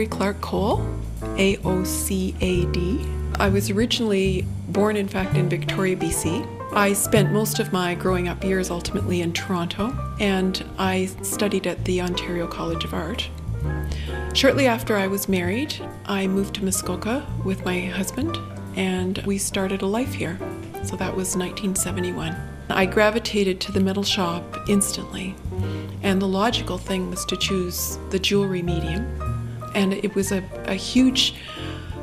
Hilary Cole, AOCAD. I was originally born, in fact, in Victoria, BC. I spent most of my growing up years ultimately in Toronto, and I studied at the Ontario College of Art. Shortly after I was married, I moved to Muskoka with my husband, and we started a life here. So that was 1971. I gravitated to the metal shop instantly, and the logical thing was to choose the jewelry medium. And it was a huge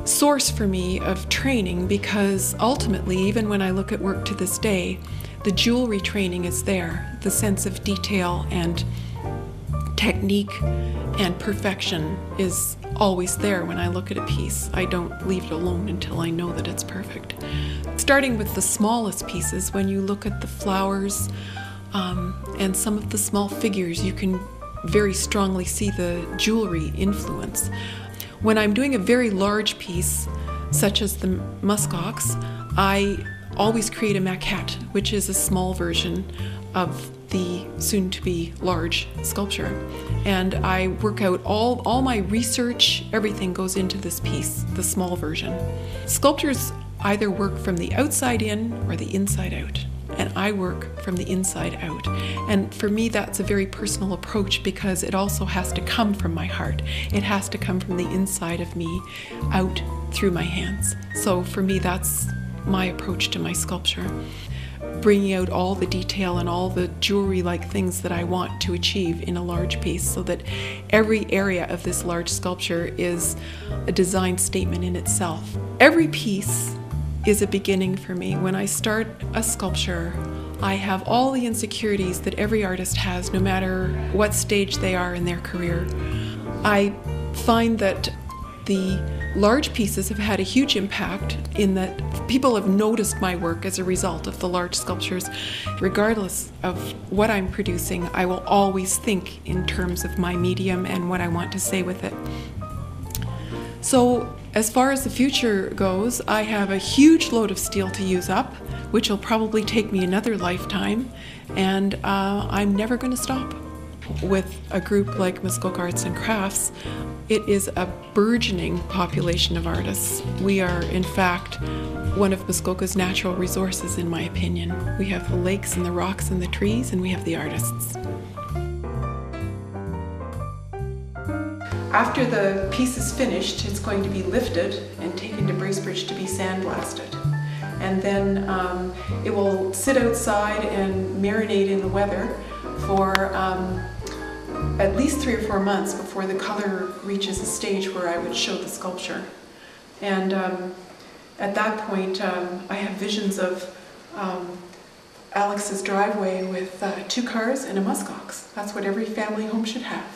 source for me of training, because ultimately, even when I look at work to this day, the jewelry training is there. The sense of detail and technique and perfection is always there when I look at a piece. I don't leave it alone until I know that it's perfect. Starting with the smallest pieces, when you look at the flowers and some of the small figures, you can very strongly see the jewelry influence. When I'm doing a very large piece, such as the muskox, I always create a maquette, which is a small version of the soon-to-be large sculpture. And I work out all my research, everything goes into this piece, the small version. Sculptors either work from the outside in or the inside out, and I work from the inside out. And for me, that's a very personal approach, because it also has to come from my heart. It has to come from the inside of me out through my hands. So for me, that's my approach to my sculpture. Bringing out all the detail and all the jewelry-like things that I want to achieve in a large piece, so that every area of this large sculpture is a design statement in itself. Every piece is a beginning for me. When I start a sculpture, I have all the insecurities that every artist has, no matter what stage they are in their career. I find that the large pieces have had a huge impact in that people have noticed my work as a result of the large sculptures. Regardless of what I'm producing, I will always think in terms of my medium and what I want to say with it. So as far as the future goes, I have a huge load of steel to use up, which will probably take me another lifetime, and I'm never going to stop. With a group like Muskoka Arts and Crafts, it is a burgeoning population of artists. We are, in fact, one of Muskoka's natural resources, in my opinion. We have the lakes and the rocks and the trees, and we have the artists. After the piece is finished, it's going to be lifted and taken to Bracebridge to be sandblasted. And then it will sit outside and marinate in the weather for at least 3 or 4 months before the color reaches a stage where I would show the sculpture. And at that point, I have visions of Alex's driveway with 2 cars and a muskox. That's what every family home should have.